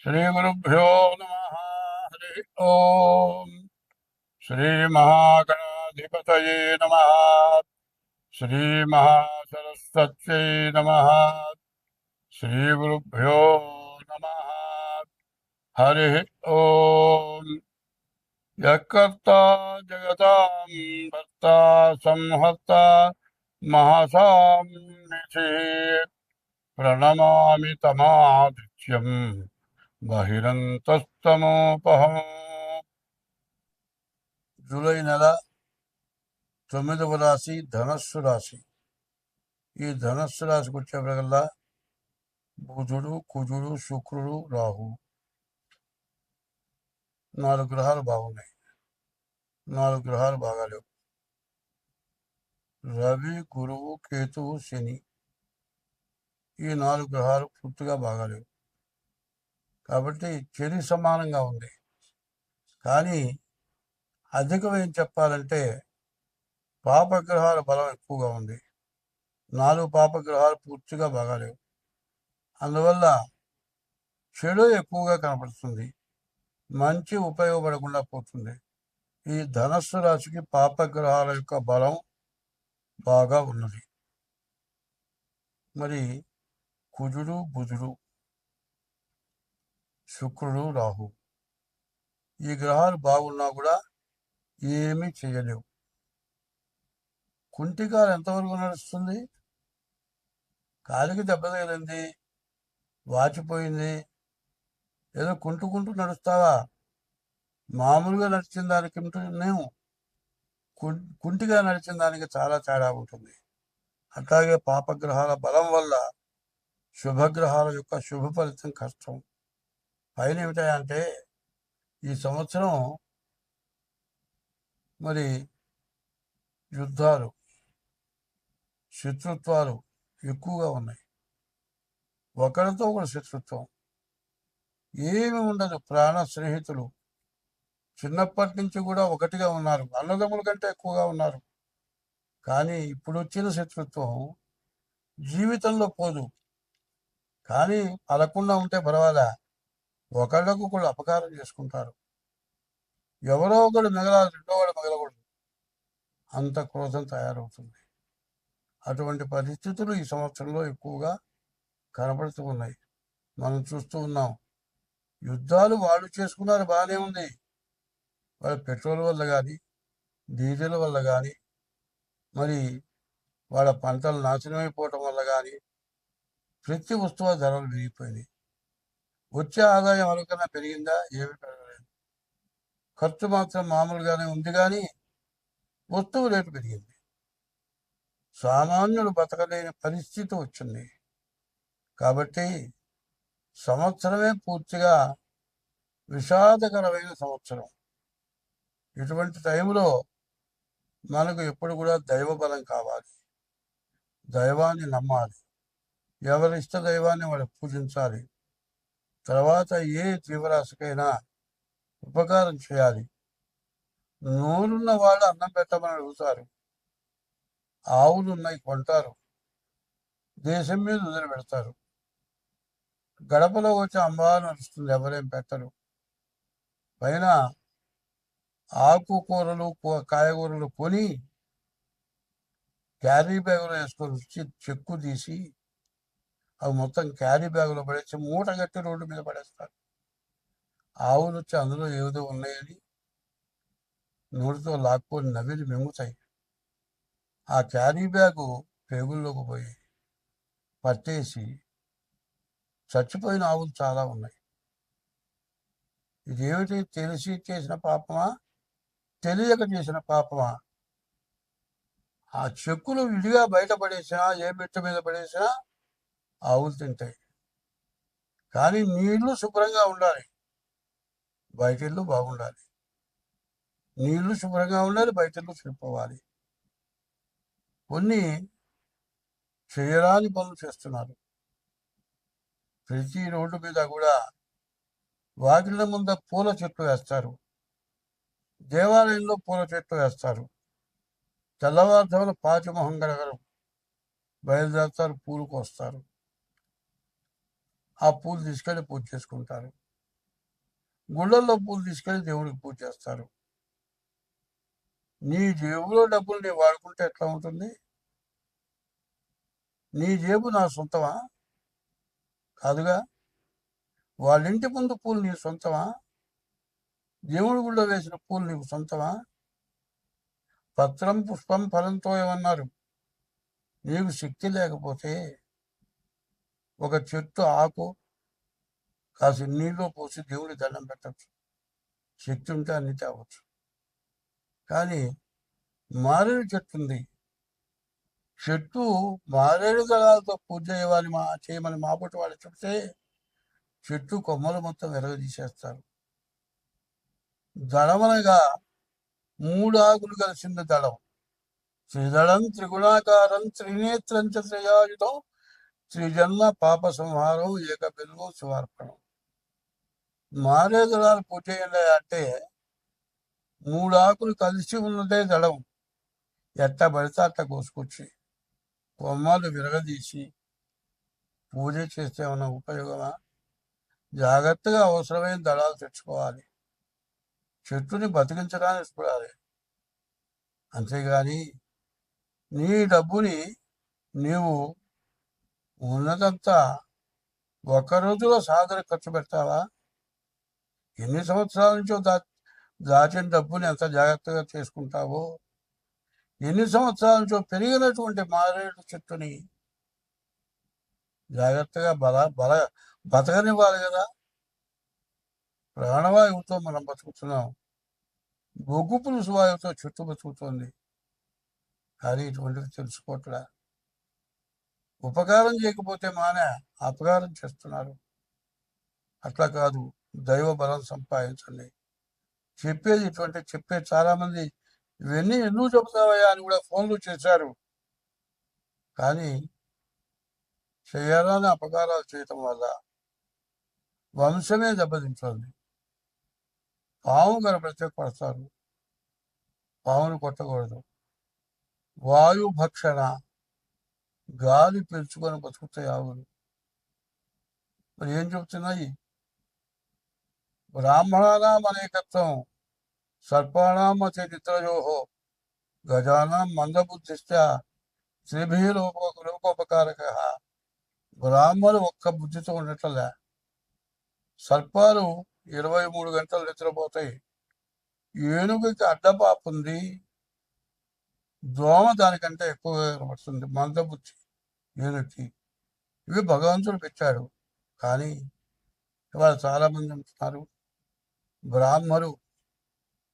श्रीगुरुभ्यो नमः। हरि ओम। श्रीमहागणाधिपतये नमः। श्रीमहासरस्वत्यै नमः। श्रीगुरुभ्यो नमः। हरि ओम। यत्कर्ता जगतां भर्ता संहर्ता महसां निधि प्रणमामि तमादित्यं బహిరంతస్తమోపహం. జూలై నెల 9వ రాశి ధనస్సు రాశి. ఈ ధనస్సు రాశికి వచ్చేప్పటికల్లా బుధుడు, కుజుడు, శుక్రుడు, రాహు 4 గ్రహాలు బాగున్నాయి. 4 గ్రహాలు బాగాలేవు. రవి, గురువు, కేతువు, శని ఈ 4 గ్రహాలు పూర్తిగా బాగాలేవు. కాబట్టి చెరి సమానంగా ఉంది. కానీ అధికమేం చెప్పాలంటే పాపగ్రహాల బలం ఎక్కువగా ఉంది. 4 పాపగ్రహాలు పూర్తిగా బాగాలేవు. అందువల్ల చెడు ఎక్కువగా కనపడుతుంది, మంచి ఉపయోగపడకుండా పోతుంది. ఈ ధనస్సు రాశికి పాపగ్రహాల యొక్క బలం బాగా ఉన్నది. మరి కుజుడు, బుధుడు, శుక్రుడు, రాహు ఈ గ్రహాలు బాగున్నా కూడా ఏమీ చేయలేవు. కుంటికాలు ఎంతవరకు నడుస్తుంది? కాలికి దెబ్బ తగిలింది, వాచిపోయింది, ఏదో కుంటుకుంటూ నడుస్తావా? మామూలుగా నడిచిన దానికి మేము కుంటిగా నడిచిన దానికి చాలా తేడా ఉంటుంది. అట్లాగే పాపగ్రహాల బలం వల్ల శుభగ్రహాల యొక్క శుభ ఫలితం కష్టం. పైన ఏమిటాయంటే ఈ సంవత్సరం మరి యుద్ధాలు, శత్రుత్వాలు ఎక్కువగా ఉన్నాయి. ఒకరితో ఒకరు శత్రుత్వం ఏమి ఉండదు. ప్రాణ స్నేహితులు చిన్నప్పటి నుంచి కూడా ఒకటిగా ఉన్నారు, అన్నదమ్ముల కంటే ఎక్కువగా ఉన్నారు. కానీ ఇప్పుడు వచ్చిన శత్రుత్వం జీవితంలో పోదు. కానీ పలకుండా ఉంటే పర్వాలా, ఒకళ్ళకు ఒకళ్ళు అపకారం చేసుకుంటారు. ఎవరో ఒకడు మిగలాలి, రెండో వాడు మిగలకూడదు, అంత క్రోధం తయారవుతుంది. అటువంటి పరిస్థితులు ఈ సంవత్సరంలో ఎక్కువగా కనపడుతూ ఉన్నాయి. మనం చూస్తూ ఉన్నాం. యుద్ధాలు వాళ్ళు చేసుకున్నారు, బాగానే ఉంది. వాళ్ళ పెట్రోల్ వల్ల కానీ, డీజిల్ వల్ల కానీ, మరి వాళ్ళ పంటలు నాశనమైపోవటం వల్ల కానీ ప్రతి వస్తువు ధరలు పెరిగిపోయినాయి. వచ్చే ఆదాయం ఎవరికైనా పెరిగిందా? ఏమీ పెరగలేదు. ఖర్చు మాత్రం మామూలుగానే ఉంది, కానీ వస్తువు రేటు పెరిగింది. సామాన్యుడు బతకలేని పరిస్థితి వచ్చింది. కాబట్టి సంవత్సరమే పూర్తిగా విషాదకరమైన సంవత్సరం. ఇటువంటి టైంలో మనకు ఎప్పుడు కూడా దైవ బలం కావాలి, దైవాన్ని నమ్మాలి, ఎవరి ఇష్ట దైవాన్ని వాడు పూజించాలి. తర్వాత ఏ జీవరాశికైనా ఉపకారం చేయాలి. నోరున్న వాళ్ళు అన్నం పెట్టమని అడుగుతారు, ఆవులున్నాయి కొంటారు, దేశం మీద వదిలి పెడతారు. గడపలో వచ్చి అమ్మవారు నడుస్తుంది, ఎవరేం పెట్టరు. పైన ఆకుకూరలు, కాయగూరలు కొని క్యారీ బ్యాగులో వేసుకొని వచ్చి చెక్కు తీసి అవి మొత్తం క్యారీ బ్యాగులో పడేసి మూట కట్టి రోడ్డు మీద పడేస్తారు. ఆవులు వచ్చి అందులో ఏదో ఉన్నాయని నోటితో లాక్కొని నవ్విని మింగుతాయి. ఆ క్యారీ బ్యాగు పేగుల్లోకి పోయి పట్టేసి చచ్చిపోయిన ఆవులు చాలా ఉన్నాయి. ఇదేమిటి? తెలిసి చేసిన పాపమా, తెలియక చేసిన పాపమా? ఆ చెక్కులు విడిగా బయటపడేసినా, ఏ బిట్ట మీద పడేసినా ఆవులు తింటాయి. కానీ నీళ్లు శుభ్రంగా ఉండాలి, బయటిళ్ళు బాగుండాలి. నీళ్లు శుభ్రంగా ఉండాలి, బయటిళ్ళు చెడిపోవాలి. కొన్ని చేయరాని పనులు చేస్తున్నారు. ప్రతి రోడ్డు మీద కూడా వాకిళ్ళ ముంద పూల చెట్లు వేస్తారు, దేవాలయంలో పూల చెట్లు వేస్తారు. తెల్లవారుజామున పాచిమొహం గడగరు బయలుదేరుతారు, పూలు కోస్తారు. ఆ పూలు తీసుకెళ్ళి పూజ చేసుకుంటారు. గుళ్ళల్లో పూలు తీసుకెళ్ళి దేవుడికి పూజ చేస్తారు. నీ జేబులో డబ్బులు నేను వాడుకుంటే ఎట్లా ఉంటుంది? నీ జేబు నా సొంతమా? కాదుగా. వాళ్ళ ఇంటి ముందు పూలు నీ సొంతమా? దేవుడి గుళ్ళో వేసిన పూలు నీకు సొంతమా? పత్రం పుష్పం ఫలంతో ఏమన్నారు? నీకు శక్తి లేకపోతే ఒక చెట్టు ఆకు కాసి నీళ్ళు పోసి దేవుడి దండం పెట్టచ్చు. శక్తి ఉంటే అన్ని తేవచ్చు. కానీ మారేడు చెట్టు ఉంది. చెట్టు మారేడు దళాలతో పూజ చేయమని మాపుటి వాళ్ళు చెప్తే చెట్టు కొమ్మలు మొత్తం విరగదీసేస్తారు. దళమనగా 3 ఆకులు కలిసింది దళం. త్రిదళం త్రిగుణాకారం త్రినేత్రం చ త్రయాయుధం త్రిజన్మ పాప సంహారం ఏక బిల్వం శివార్పణం. మారేదళాలు పూజ చేయండి అంటే 3 ఆకులు కలిసి ఉన్నదే దళం. ఎట్ట పడితే అట్ట కోసుకొచ్చి కొమ్మలు విరగదీసి పూజ చేస్తే ఏమన్నా ఉపయోగమా? జాగ్రత్తగా అవసరమైన దళాలు తెచ్చుకోవాలి. చెట్టుని బతికించడానికి చూడాలి. అంతేగాని నీ డబ్బుని నీవు ఉన్నదంతా ఒక రోజులో సాధన ఖర్చు పెడతావా? ఎన్ని సంవత్సరాల నుంచో దాచిన డబ్బుని ఎంత జాగ్రత్తగా చేసుకుంటావో, ఎన్ని సంవత్సరాల నుంచో పెరిగినటువంటి మారేడు చెట్టుని జాగ్రత్తగా బతకనివ్వాలి కదా. ప్రాణవాయువుతో మనం బతుకుతున్నాం. బొగ్గు పులుసు వాయువుతో చెట్టు బతుకుతుంది. కానీ ఇటువంటివి తెలుసుకోవట్లా. ఉపకారం చేయకపోతే మానే అపకారం చేస్తున్నారు. అట్లా కాదు, దైవ బలం సంపాదించండి. చెప్పే చాలా మంది ఇవన్నీ ఎందుకు చెబుతావయ్యా అని కూడా ఫోన్లు చేశారు. కానీ చేయాలని అపకారాలు చేయటం వల్ల వంశమే దెబ్బతింటుంది. పాము కనపడితే కొడతారు. పామును కొట్టకూడదు. వాయు భక్షణ, గాలి పీల్చుకొని బతుకుతాయి ఆవులు. మరి ఏం చెబుతున్నాయి? బ్రాహ్మణానాం అనేకత్వం సర్పాణాం అతిథిత్రయోహో గజానాం మందబుద్ధిశ్చ శ్రీభిః లోకోపకారక. బ్రాహ్మణులు ఒక్క బుద్ధితో ఉండట్లే. సర్పాలు 23 గంటలు నిద్రపోతాయి. ఏనుగుకి అడ్డపాపు ఉంది. దోమ దానికంటే ఎక్కువగా కనబడుతుంది. మందబుద్ధి ఏనుగుకి. ఇవి భగవంతుడు పెట్టాడు. కానీ ఇవాళ చాలామంది అంటున్నారు బ్రాహ్మలు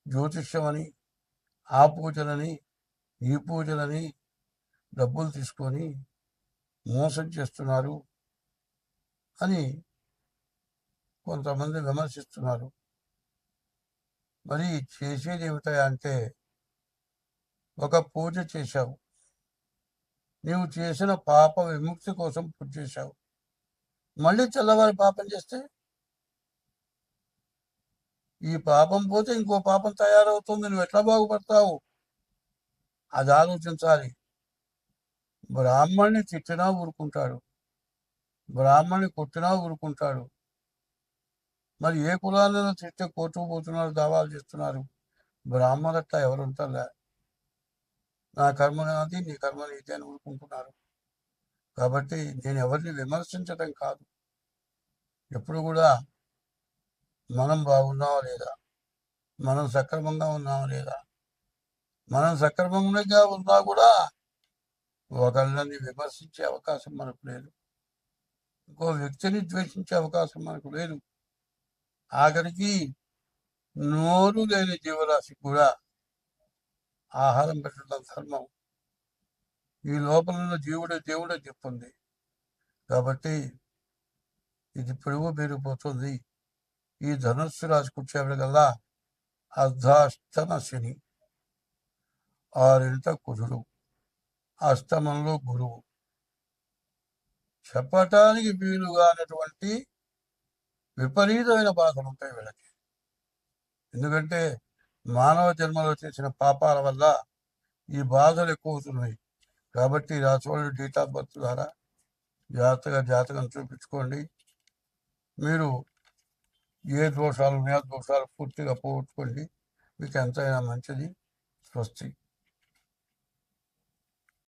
జ్యోతిష్యం అని, ఆ పూజలని, ఈ పూజలని డబ్బులు తీసుకొని మోసం చేస్తున్నారు అని కొంతమంది విమర్శిస్తున్నారు. మరి చేసేది ఏమిటా అంటే, ఒక పూజ చేశావు, నీవు చేసిన పాప విముక్తి కోసం పూజ చేశావు. మళ్ళీ తెల్లవారి పాపం చేస్తే ఈ పాపం పోతే ఇంకో పాపం తయారవుతుంది. నువ్వు ఎట్లా బాగుపడతావు? అది ఆలోచించాలి. బ్రాహ్మణ్ణి తిట్టినా ఊరుకుంటాడు, బ్రాహ్మణ్ణి కొట్టినా ఊరుకుంటాడు. మరి ఏ కులాలను తిట్టే కోర్టుకు పోతున్నారు, దావాలు చేస్తున్నారు. బ్రాహ్మణులట్లా ఎవరు ఉంటారా? నా కర్మ నాది, నీ కర్మ నీది అని ఊరుకుంటున్నారు. కాబట్టి నేను ఎవరిని విమర్శించడం కాదు. ఎప్పుడు కూడా మనం బాగున్నావా లేదా, మనం సక్రమంగా ఉన్నామా లేదా, మనం సక్రమంగా ఉన్నా కూడా ఒకళ్ళని విమర్శించే అవకాశం మనకు లేదు. ఇంకో వ్యక్తిని ద్వేషించే అవకాశం మనకు లేదు. ఆఖరికి నోరు లేని జీవరాశికి కూడా ఆహారం పెట్టడం ధర్మం. ఈ లోపల దేవుడే చెప్పింది. కాబట్టి ఇది పిడుగు పెరిగిపోతుంది. ఈ ధనుస్సు రాశి కూర్చోబెడగల్లా అర్ధాష్టమ శని, 6 కుజుడు, అష్టమంలో గురువు. చెప్పటానికి వీలుగానటువంటి విపరీతమైన బాధలు ఉంటాయి వీళ్ళకి. ఎందుకంటే మానవ జన్మలో చేసిన పాపాల వల్ల ఈ బాధలు ఎక్కువ అవుతున్నాయి. కాబట్టి రాశివాళ్ళు డేట్ ఆఫ్ బర్త్ ద్వారా జాతకం చూపించుకోండి. మీరు ఏ దోషాలు ఉన్నాయో దోషాలు పూర్తిగా పోగొట్టుకోండి. మీకు ఎంతైనా మంచిది. స్వస్తి.